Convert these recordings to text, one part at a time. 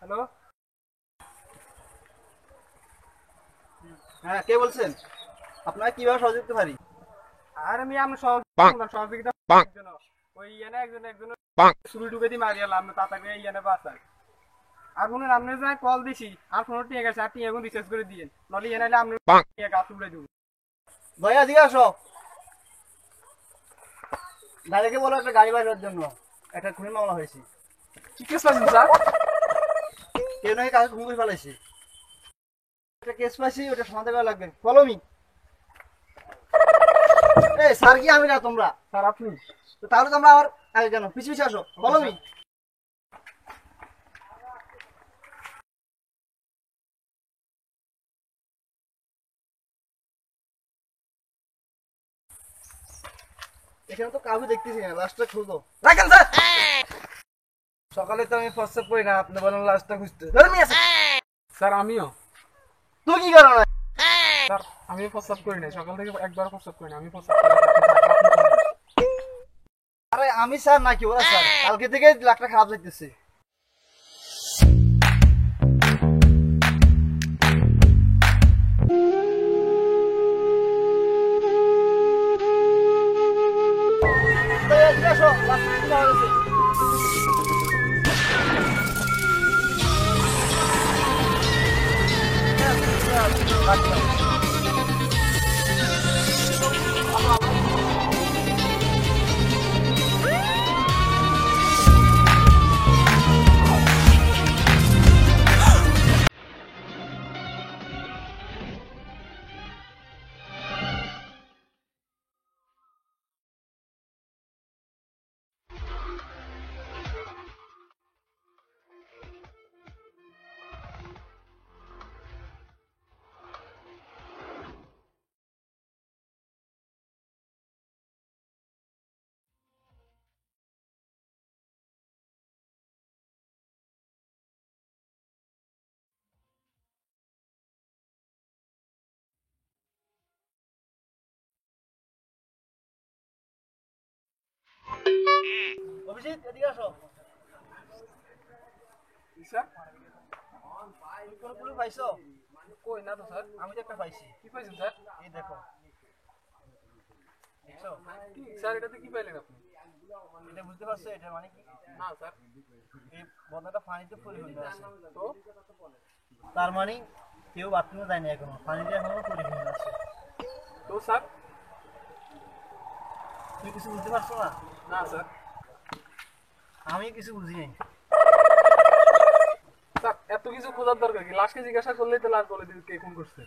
Hello. হ্যাঁ, কে বলছেন? আপনাকে কিভাবে সহযোগিতা করতে পারি? আর আমি আপনার সহযোগিতা জন্য ওই ইয়ানে একজন একজন শুরু ঢুকে দিয়ে মারি এলাম তাড়াতাড়ি ইয়ানে বাঁচায়। আর শুনুন আপনি যে কল দিছি আর ফোন টিয়ে গেছে আর টিয়ে এখন রিচার্জ করে দিয়ে নলে ইয়ে নাইলে আপনি গাছ উড়ে দেবো। ভাইয়া দিকে আসো। দাদাকে বলো একটা গাড়ি বাজার জন্য। একটা খুনি মামলা হয়েছে। কি কেস পাচ্ছেন স্যার? কেউ নাকি কাকে খুন করে ফেলেছে। একটা কেস পাইছি, ওটা সমাধান করা লাগবে। Follow me. এই স্যার কি আমি না তোমরা? স্যার আপনি তো তাহলে তোমরা আমার আগে কেন পিছু পিছু আসো। Follow me. এখানে তো কাউকে দেখতেছি না, লাস্টটা খুঁজো। রাখেন স্যার। সকালে তো আমি প্রস্তাব করি না, আপনি বলেন লাস্টটা খুঁজতে। স্যার আমিও তুই কি করো না? স্যার আমিও প্রস্তাব করি নাই সকাল থেকে একবার প্রস্তাব করি না আমি প্রস্তাব করি আরে আমি স্যার নাকি ওরা স্যার? কালকে থেকে লাখটা খারাপ লাগতেছে। আসো, লাস্টটা খুঁজে পাওয়া গেছে। অভিজিৎ, এদিকে আসো। স্যার তুমি কোনো ক্লু পাইছো? কই না তো স্যার। আমি তো একটা পাইছি। কি পাইছেন স্যার? এই দেখো, দেখছো? কি স্যার এটাতে কি পাইলেন আপনি? এটা বুঝতে পারছো এটা মানে কি? না স্যার। এই বর্ণাটা পানিতে পরিপূর্ণ আছে। তো তার মানে কেউ বাথরুমে যায়নি এখনো, পানিতে এখনো পরিপূর্ণ আছে। তো স্যার তুমি কিছু বুঝতে পারছো না? না স্যার। আমি কিছু বুঝি নাই। স্যার এত কিছু খোঁজার দরকার কি? লাশকে জিজ্ঞাসা করলেই তো লাশ বলে দিবে কে খুন করছে।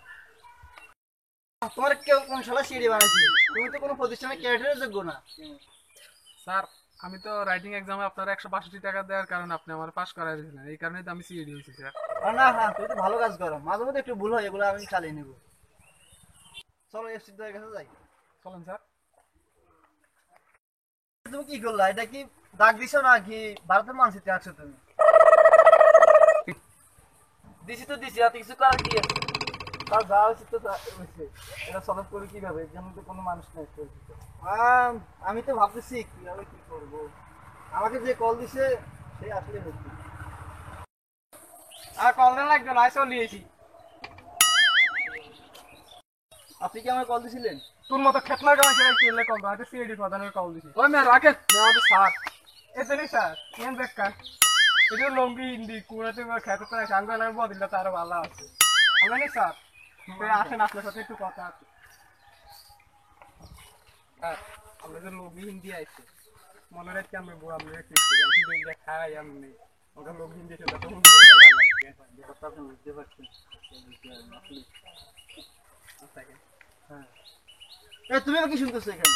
তোমার কেউ কোন শালা সিঁড়ি বানাইছে? তুমি তো কোনো প্রতিষ্ঠানের ক্যারেক্টারের যোগ্য না। স্যার আমি তো রাইটিং এক্সামে আপনার 162 টাকা দেওয়ার কারণে আপনি আমার পাস করাই দিয়েছিলেন এই কারণেই তো আমি সিএডি হয়েছি স্যার। আর না, হ্যাঁ তুমি তো ভালো কাজ করো, মাঝে মধ্যে একটু ভুল হয়, এগুলো আমি চালিয়ে নেবো। চলো এফসি এর কাছে যাই। চলেন স্যার। তুমি কি করলা? এটা কি দাগ দিছো নাকি ভারতের মানচিত্রে আছো তুমি? দিছি তো দিছি, আর কিছু করার কি আছে? তার যা হয়েছে তো হয়েছে, এটা সলভ করি কিভাবে? যেমন তো কোনো মানুষ নেই পরিচিত। আমি তো ভাবতেছি কিভাবে কি করবো। আমাকে যে কল দিছে সে আসলে হচ্ছে। আর কল দেন লাগবে না, চলিয়েছি। আপনি কি আমার কল দিছিলেন? তোর মতো খেতনার গান খেলে কিনলে কল দেয় সিএডি প্রধানের কল দিছি। ওই মেয়ে রাখে আমাদের স্যার এতেই স্যার কেন বেকার এটা লঙ্গি হিন্দি কুড়াতে খেতে তো সাংগ লাগে বদিলে তো আরো ভালো আছে। আমরা নেই স্যার আসেন আপনার সাথে একটু কথা আছে। হ্যাঁ আমরা যে লঙ্গি হিন্দি আইছে মনে রাখছি আমরা বউ আমরা খাই আমি ওটা লোক হিন্দি সেটা তো আপনি বুঝতে পারছেন? হ্যাঁ, তুমি কি শুনতেছো এখানে?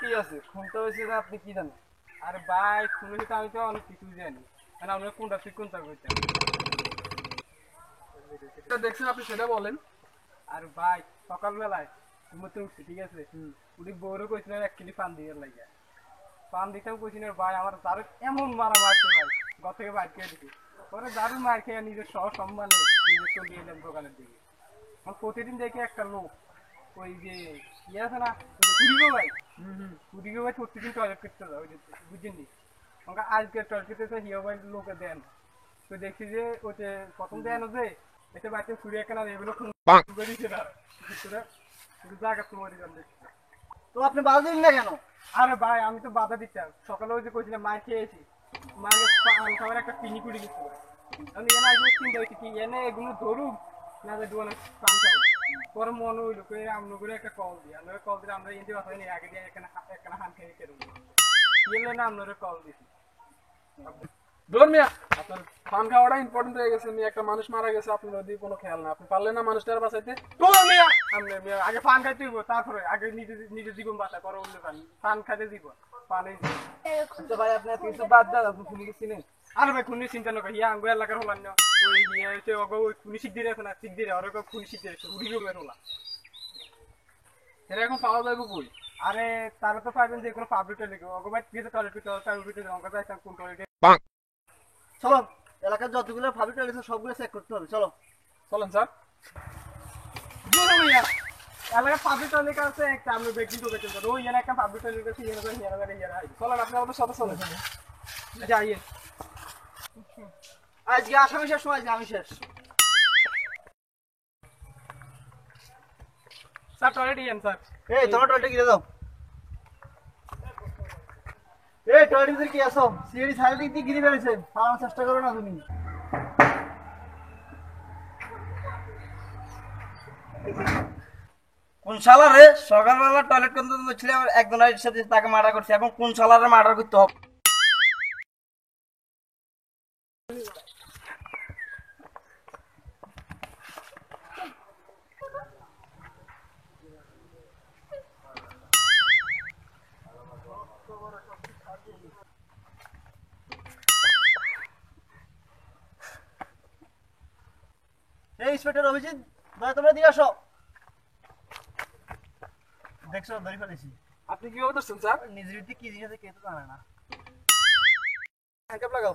কি আছে খুনটা হয়েছে না আপনি কি জানেন? আরে ভাই শুনেছি তো আমি তো অনেক কিছুই জানি কারণ আমরা কোনটা ঠিক কোনটা করতাম দেখছেন আপনি সেটা বলেন। আর ভাই সকালবেলায় ঘুমোতে উঠছি ঠিক আছে উনি বউরও কইছিলেন 1 কেজি পান দিয়ে লাগে পান দিতেও কইছিলেন ভাই আমার দারু এমন মারা মারছে ভাই ঘর থেকে বাইর করে দিছি পরে দারুণ মার খেয়ে নিজের সম্মানে নিজে চলে এলাম দোকানের দিকে প্রতিদিন দেখি একটা লোক ওই যে ইয়ে আছে না কুড়িগো ভাই কুড়িগো ভাই প্রত্যেকদিন টয়লেট করতে যাও বুঝিনি আমাকে আজকে টয়লেট করতে হিও ভাই লোকে দেন তো দেখছি যে ওতে প্রথম দেন যে এটা বাড়িতে ফুরিয়ে কেনা এগুলো বেরিয়েছে না জায়গা তোমার তো আপনি বাধা দিলেন না কেন? আরে ভাই আমি তো বাধা দিতাম সকালে ওই যে কইছিলাম মার খেয়েছি মাকে খাবার একটা পিনি কুড়ি গেছিল আমি এনে আসলে চিন্তা হয়েছি কি এনে এগুলো ধরুক না যে দোকানে পান খাবো পরে মনে হইলো আমরা করে একটা কল দিই আমরা কল দিলে আমরা ইন্দি বাসায় নিয়ে আগে দিয়ে এখানে হান খেয়ে খেয়ে দিলে না আমরা কল দিছি ধর মিয়া আপনার পান খাওয়াটা ইম্পর্টেন্ট হয়ে গেছে মিয়া একটা মানুষ মারা গেছে আপনার ওদিকে কোনো খেয়াল না আপনি পারলেন না মানুষটার বাঁচাইতে আগে পান খাইতে দিব তারপরে আগে নিজের জীবন বাঁচা করো অন্য পান খাইতে দিব পানি আচ্ছা ভাই আপনার কিছু বাদ দেন, আপনি শুনে গেছি না? আরে ভাই খুনি চিন্তা নকর হিয়া আঙ্গু এলাকার হলাম না ওই হিয়া হচ্ছে ওই খুনি শিখ দিয়ে আছে না শিখ দিয়ে ওরা খুনি শিখ দিয়ে উড়ি গেল হলা এরা এখন পাওয়া যাবে কই? আরে তারা তো পাইবেন যে কোনো পাবলিক টয়লেট ওগো ভাই গেছে টয়লেট টয়লেট আমাকে যাইতাম কোন টয়লেটে চলো এলাকার যতগুলো পাবলিক টয়লেট আছে সবগুলো চেক করতে হবে, চলো। চলেন স্যার। এলাকার পাবলিক টয়লেট আছে একটা আমরা ব্যক্তি ঢুকে চলতে ওই এলাকা একটা পাবলিক টয়লেট আছে হিয়ারা চলেন আপনি আমাদের সাথে চলেন। যাইয়ে আজকে আসামি শেষ, সময় আজকে আমি শেষ। স্যার টয়লেট ইয়েন স্যার এই তোমার টয়লেটে গিয়ে দাও। এই টয়লেটে কি আছো? সিঁড়ি সাইড দিক দিয়ে গিরে ফেলেছে, পালানোর চেষ্টা করো না তুমি। কোন শালারে সকালবেলা টয়লেট করতে ছিল একজনের সাথে তাকে মার্ডার করছে, এখন কোন শালারে মার্ডার করতে হবে? এই ইন্সপেক্টর অভিজিৎ, দয়া তোমরা দিয়ে আসো। দেখছো ধরে ফেলেছি। আপনি কিভাবে ধরছেন স্যার? নিজের কি জিনিস আছে কে তো জানে না। হ্যান্ডকাপ লাগাও।